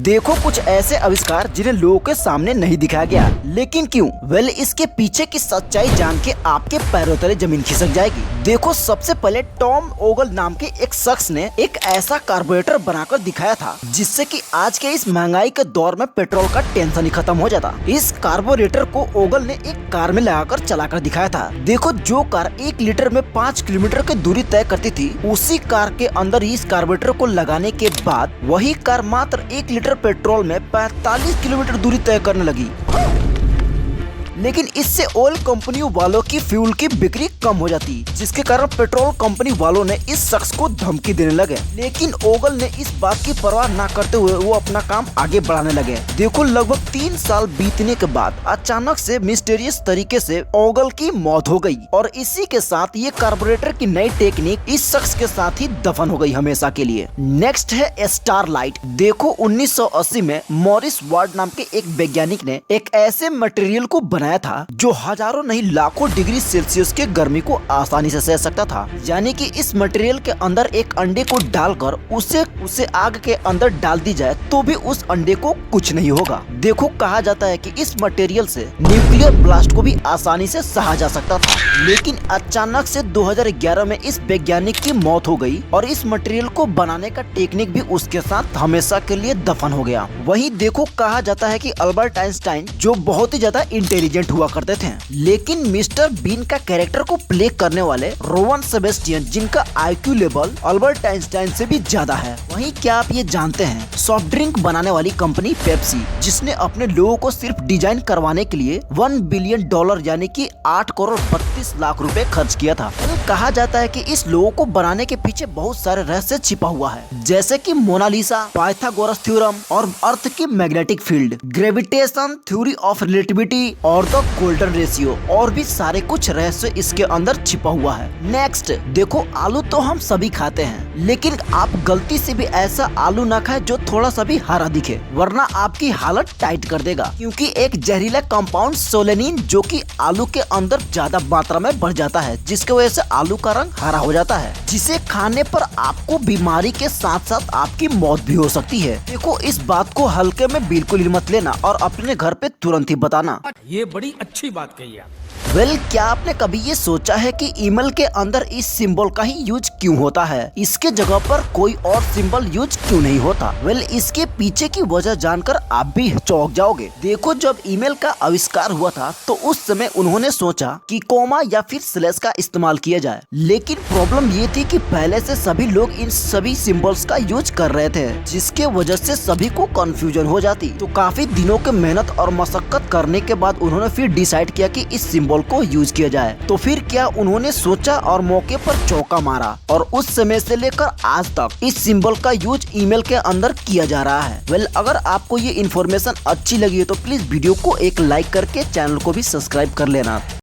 देखो कुछ ऐसे आविष्कार जिन्हें लोगों के सामने नहीं दिखाया गया, लेकिन क्यों? वेल, इसके पीछे की सच्चाई जान के आपके पैरों तले जमीन खिसक जाएगी। देखो, सबसे पहले टॉम ओगल नाम के एक शख्स ने एक ऐसा कार्बोरेटर बनाकर दिखाया था जिससे कि आज के इस महंगाई के दौर में पेट्रोल का टेंशन ही खत्म हो जाता। इस कार्बोरेटर को ओगल ने एक कार में लगाकर चलाकर दिखाया था। देखो, जो कार 1 लीटर में 5 किलोमीटर की दूरी तय करती थी, उसी कार के अंदर इस कार्बोरेटर को लगाने के बाद वही कार मात्र 1 लीटर पेट्रोल में 45 किलोमीटर दूरी तय करने लगी। लेकिन इससे ऑयल कंपनियों वालों की फ्यूल की बिक्री कम हो जाती, जिसके कारण पेट्रोल कंपनी वालों ने इस शख्स को धमकी देने लगे। लेकिन ओगल ने इस बात की परवाह न करते हुए वो अपना काम आगे बढ़ाने लगे। देखो, लगभग 3 साल बीतने के बाद अचानक से मिस्टीरियस तरीके से ओगल की मौत हो गई और इसी के साथ ये कार्बोरेटर की नई टेक्निक इस शख्स के साथ ही दफन हो गई हमेशा के लिए। नेक्स्ट है स्टारलाइट। देखो, 1980 में मॉरिस वार्ड नाम के एक वैज्ञानिक ने एक ऐसे मटेरियल को बनाया था जो हजारों नहीं लाखों डिग्री सेल्सियस के गर्मी को आसानी से सह सकता था। यानी कि इस मटेरियल के अंदर एक अंडे को डालकर उसे आग के अंदर डाल दी जाए तो भी उस अंडे को कुछ नहीं होगा। देखो, कहा जाता है कि इस मटेरियल से न्यूक्लियर ब्लास्ट को भी आसानी से सहा जा सकता था। लेकिन अचानक से 2011 में इस वैज्ञानिक की मौत हो गई और इस मटेरियल को बनाने का टेक्निक भी उसके साथ हमेशा के लिए दफन हो गया। वहीं देखो, कहा जाता है कि अल्बर्ट आइंस्टाइन जो बहुत ही ज्यादा इंटेलिजेंट हुआ करते थे, लेकिन मिस्टर बीन का कैरेक्टर को प्ले करने वाले रोवन सेबेस्टियन, जिनका IQ लेवल अल्बर्ट आइंस्टाइन से भी ज्यादा है। वहीं क्या आप ये जानते हैं, सॉफ्ट ड्रिंक बनाने वाली कंपनी पेप्सी, जिसने अपने लोगों को सिर्फ डिजाइन करवाने के लिए $1 बिलियन यानी कि 8 करोड़ 32 लाख रुपए खर्च किया था। कहा जाता है कि इस लोगों को बनाने के पीछे बहुत सारे रहस्य छिपा हुआ है, जैसे कि मोनालिसा, पाइथागोरस थ्योरम और अर्थ की magnetic field, gravitation theory of relativity और तो गोल्डन रेशियो और भी सारे कुछ रहस्य इसके अंदर छिपा हुआ है। नेक्स्ट देखो, आलू तो हम सभी खाते हैं, लेकिन आप गलती से भी ऐसा आलू ना खाएं जो थोड़ा सा भी हरा दिखे, वरना आपकी हालत टाइट कर देगा। क्योंकि एक जहरीला कंपाउंड सोलेनिन जो कि आलू के अंदर ज्यादा मात्रा में बढ़ जाता है, जिसकी वजह से आलू का रंग हरा हो जाता है, जिसे खाने पर आपको बीमारी के साथ साथ आपकी मौत भी हो सकती है। देखो, इस बात को हल्के में बिल्कुल ही मत लेना और अपने घर पे तुरंत ही बताना। ये बड़ी अच्छी बात कही आप। वेल, क्या आपने कभी ये सोचा है कि ईमेल के अंदर इस सिंबल का ही यूज क्यों होता है? इसके जगह पर कोई और सिंबल यूज क्यों नहीं होता? वेल, इसके पीछे की वजह जानकर आप भी चौंक जाओगे। देखो, जब ईमेल का आविष्कार हुआ था तो उस समय उन्होंने सोचा कि कोमा या फिर स्लैश का इस्तेमाल किया जाए, लेकिन प्रॉब्लम ये थी कि पहले से सभी लोग इन सभी सिंबल्स का यूज कर रहे थे, जिसके वजह से सभी को कंफ्यूजन हो जाती। तो काफी दिनों के मेहनत और मशक्कत करने के बाद उन्होंने फिर डिसाइड किया कि इस सिंबल को यूज किया जाए। तो फिर क्या उन्होंने सोचा और मौके पर चौका मारा और उस समय से लेकर आज तक इस सिंबल का यूज ईमेल के अंदर किया जा रहा है। वेल, अगर आपको ये इन्फॉर्मेशन अच्छी लगी है तो प्लीज वीडियो को एक लाइक करके चैनल को भी सब्सक्राइब कर लेना।